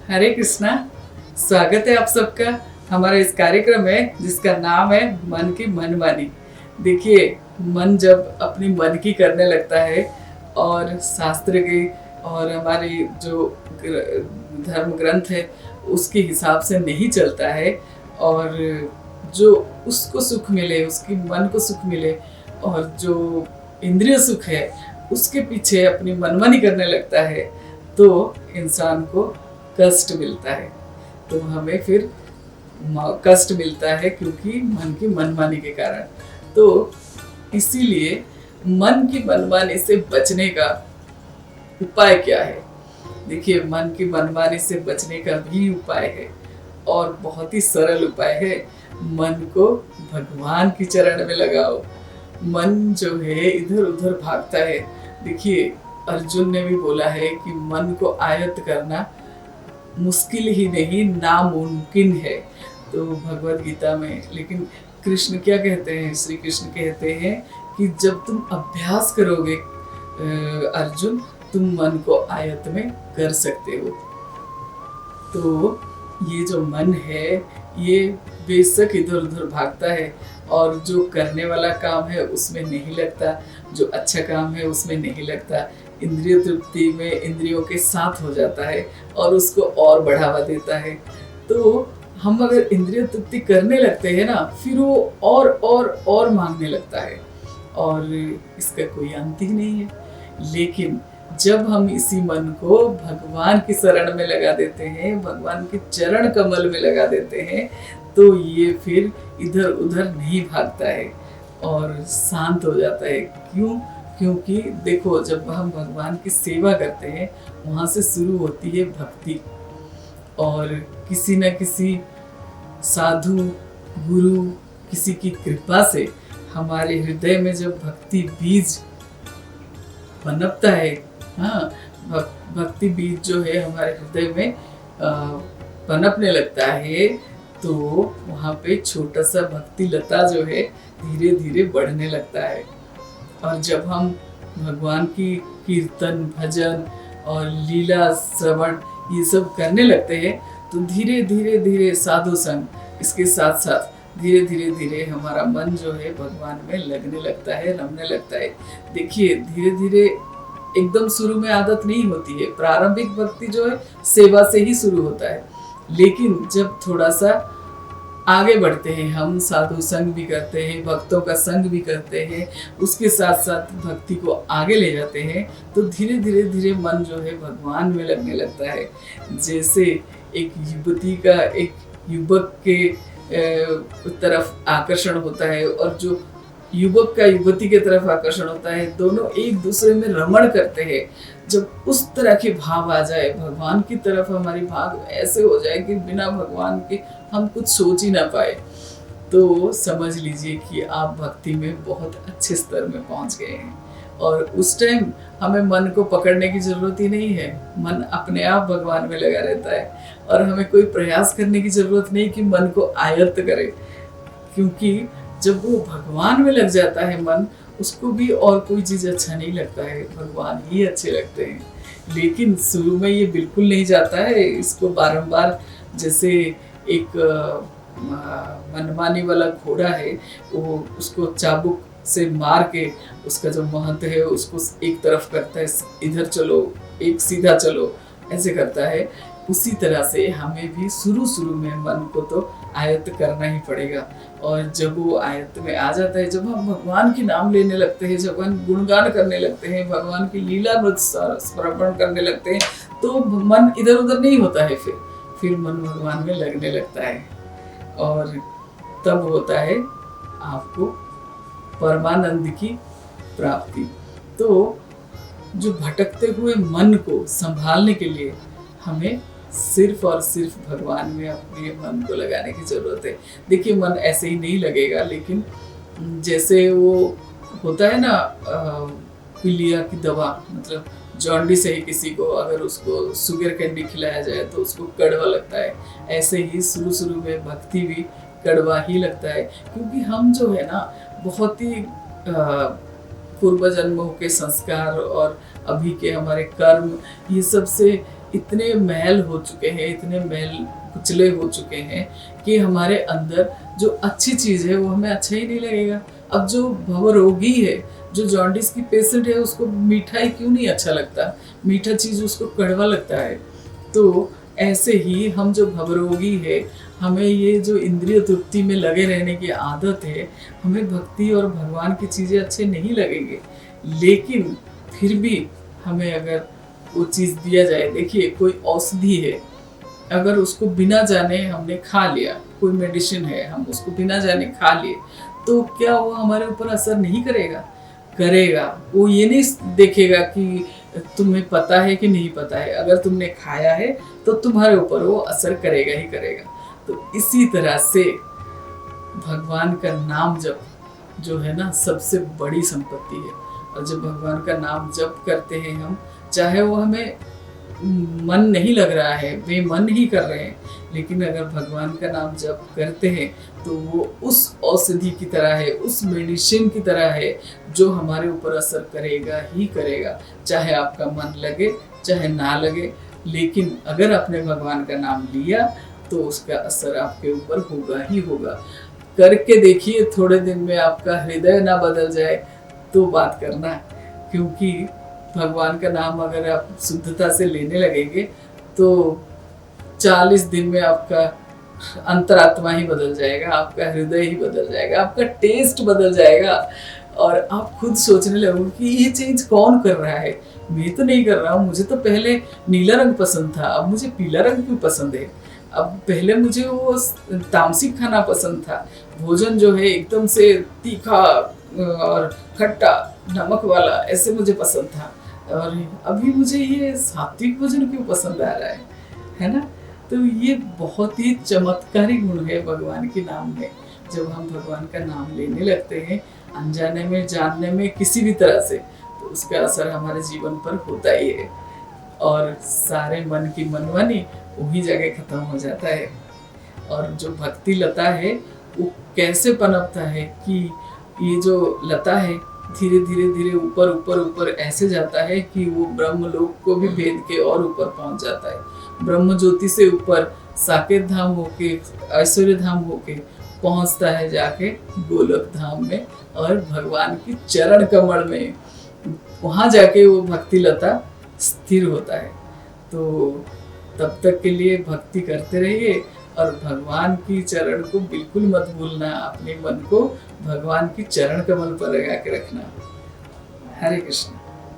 हरे कृष्णा। स्वागत है आप सबका हमारे इस कार्यक्रम में जिसका नाम है मन की मनमानी। देखिए, मन जब अपनी मन की करने लगता है और शास्त्र की और हमारी जो धर्म ग्रंथ है उसके हिसाब से नहीं चलता है और जो उसको सुख मिले, उसकी मन को सुख मिले और जो इंद्रिय सुख है उसके पीछे अपनी मनमानी करने लगता है तो इंसान को कष्ट मिलता है। तो हमें फिर कष्ट मिलता है क्योंकि मन की मनमानी के कारण। तो इसीलिए मन की मनमानी से बचने का उपाय क्या है? देखिए, मन की मनमानी से बचने का भी उपाय है और बहुत ही सरल उपाय है। मन को भगवान की चरण में लगाओ। मन जो है इधर उधर भागता है। देखिए, अर्जुन ने भी बोला है कि मन को आयत करना मुश्किल ही नहीं नामुमकिन है, तो भगवत गीता में। लेकिन कृष्ण क्या कहते हैं? श्री कृष्ण कहते हैं कि जब तुम अभ्यास करोगे अर्जुन, तुम मन को आयत में कर सकते हो। तो ये जो मन है ये बेशक इधर उधर भागता है और जो करने वाला काम है उसमें नहीं लगता, जो अच्छा काम है उसमें नहीं लगता। इंद्रिय तृप्ति में इंद्रियों के साथ हो जाता है और उसको और बढ़ावा देता है। तो हम अगर इंद्रिय तृप्ति करने लगते हैं ना, फिर वो और मांगने लगता है और इसका कोई अंत ही नहीं है। लेकिन जब हम इसी मन को भगवान की शरण में लगा देते हैं, भगवान के चरण कमल में लगा देते हैं, तो ये फिर इधर उधर नहीं भागता है और शांत हो जाता है। क्यों? क्योंकि देखो, जब हम भगवान की सेवा करते हैं वहाँ से शुरू होती है भक्ति और किसी न किसी साधु गुरु किसी की कृपा से हमारे हृदय में जब भक्ति बीज पनपता है, हाँ, भक्ति बीज जो है हमारे हृदय में पनपने लगता है, तो वहाँ पे छोटा सा भक्ति लता जो है धीरे धीरे बढ़ने लगता है। और जब हम भगवान की कीर्तन भजन और लीला श्रवण ये सब करने लगते हैं तो धीरे धीरे धीरे साधु संग इसके साथ साथ धीरे धीरे धीरे हमारा मन जो है भगवान में लगने लगता है, रमने लगता है। देखिए, धीरे धीरे एकदम शुरू में आदत नहीं होती है। प्रारंभिक भक्ति जो है सेवा से ही शुरू होता है, लेकिन जब थोड़ा सा आगे बढ़ते हैं, हम साधु संग भी करते हैं, भक्तों का संग भी करते हैं, उसके साथ साथ भक्ति को आगे ले जाते हैं, तो धीरे धीरे धीरे मन जो है भगवान में लगने लगता है। जैसे एक युवती का एक युवक के तरफ आकर्षण होता है और जो युवक का युवती के तरफ आकर्षण होता है, दोनों एक दूसरे में रमण करते हैं। जब उस तरह के भाव आ जाए, भगवान की तरफ हमारी भाव ऐसे हो जाए कि बिना भगवान के हम कुछ सोच ही ना पाए, तो समझ लीजिए कि आप भक्ति में बहुत अच्छे स्तर में पहुंच गए हैं। और उस टाइम हमें मन को पकड़ने की जरूरत ही नहीं है। मन अपने आप भगवान में लगा रहता है और हमें कोई प्रयास करने की जरूरत नहीं कि मन को आयत्त करे, क्योंकि जब वो भगवान में लग जाता है मन, उसको भी और कोई चीज अच्छा नहीं लगता है, भगवान ही अच्छे लगते हैं। लेकिन शुरू में ये बिल्कुल नहीं जाता है। इसको बारंबार, जैसे एक मनमानी वाला घोड़ा है, वो उसको चाबुक से मार के उसका जो महंत है उसको एक तरफ करता है, इधर चलो, एक सीधा चलो, ऐसे करता है। उसी तरह से हमें भी शुरू में मन को तो आयत्त करना ही पड़ेगा। और जब वो आयत्त में आ जाता है, जब हम भगवान के नाम लेने लगते हैं, जब हम गुणगान करने लगते हैं, भगवान की लीला स्मरण करने लगते हैं, तो मन इधर उधर नहीं होता है। फिर मन भगवान में लगने लगता है और तब होता है आपको परमानंद की प्राप्ति। तो जो भटकते हुए मन को संभालने के लिए हमें सिर्फ और सिर्फ भगवान में अपने मन को लगाने की जरूरत है। देखिए, मन ऐसे ही नहीं लगेगा, लेकिन जैसे वो होता है ना, पीलिया की दवा, मतलब जॉन्डिस है किसी को, अगर उसको शुगर कैंडी खिलाया जाए तो उसको कड़वा लगता है। ऐसे ही शुरू में भक्ति भी कड़वा ही लगता है, क्योंकि हम जो है ना बहुत ही पूर्व जन्मों के संस्कार और अभी के हमारे कर्म, ये सब से इतने मैल हो चुके हैं, इतने मैल कुचले हो चुके हैं कि हमारे अंदर जो अच्छी चीज़ है वो हमें अच्छा ही नहीं लगेगा। अब जो भवरोगी है, जो जॉन्डिस की पेशेंट है, उसको मिठाई क्यों नहीं अच्छा लगता, मीठा चीज़ उसको कड़वा लगता है। तो ऐसे ही हम जो भवरोगी है, हमें ये जो इंद्रिय तृप्ति में लगे रहने की आदत है, हमें भक्ति और भगवान की चीज़ें अच्छे नहीं लगेंगे। लेकिन फिर भी हमें अगर वो चीज़ दिया जाए, देखिए कोई औषधि है, अगर उसको बिना जाने हमने खा लिया, कोई मेडिसिन है, हम उसको बिना जाने खा लिए, तो क्या वो हमारे ऊपर असर नहीं करेगा? करेगा। वो ये नहीं देखेगा कि तुम्हें पता है कि नहीं पता है, अगर तुमने खाया है तो तुम्हारे ऊपर वो असर करेगा ही करेगा। तो इसी तरह से भगवान का नाम जप जो है ना, सबसे बड़ी संपत्ति है। और जब भगवान का नाम जप करते हैं हम, चाहे वो हमें मन नहीं लग रहा है, वे मन ही कर रहे हैं, लेकिन अगर भगवान का नाम जप करते हैं तो वो उस औषधि की तरह है, उस मेडिसिन की तरह है, जो हमारे ऊपर असर करेगा ही करेगा, चाहे आपका मन लगे चाहे ना लगे। लेकिन अगर आपने भगवान का नाम लिया तो उसका असर आपके ऊपर होगा ही होगा। करके देखिए, थोड़े दिन में आपका हृदय ना बदल जाए तो बात करना, क्योंकि भगवान का नाम अगर आप शुद्धता से लेने लगेंगे तो 40 दिन में आपका अंतरात्मा ही बदल जाएगा, आपका हृदय ही बदल जाएगा, आपका टेस्ट बदल जाएगा, और आप खुद सोचने लगोगे कि ये चीज कौन कर रहा है, मैं तो नहीं कर रहा हूँ। मुझे तो पहले नीला रंग पसंद था, अब मुझे पीला रंग क्यों पसंद है? अब पहले मुझे वो तामसिक खाना पसंद था, भोजन जो है एकदम से तीखा और खट्टा नमक वाला, ऐसे मुझे पसंद था, और अभी मुझे ये सात्विक भोजन क्यों पसंद आ रहा है ना? तो ये बहुत ही चमत्कारी गुण है भगवान के नाम में। जब हम भगवान का नाम लेने लगते हैं, अनजाने में जानने में किसी भी तरह से, तो उसका असर हमारे जीवन पर होता ही है, और सारे मन की मनमानी वही जगह खत्म हो जाता है। और जो भक्ति लता है वो कैसे पनपता है कि ये जो लता है धीरे धीरे धीरे ऊपर ऊपर ऊपर ऐसे जाता है कि वो ब्रह्म लोक को भी भेद के और ऊपर पहुंच जाता है। ब्रह्म ज्योति से ऊपर साकेत धाम होके, ऐश्वर्य धाम होके पहुंचता है जाके गोलक धाम में और भगवान की चरण कमल में, वहां जाके वो भक्ति लता स्थिर होता है। तो तब तक के लिए भक्ति करते रहिए, और भगवान की चरण को बिल्कुल मत भूलना, अपने मन को भगवान की चरण कमल पर लगा के रखना। हरे कृष्ण।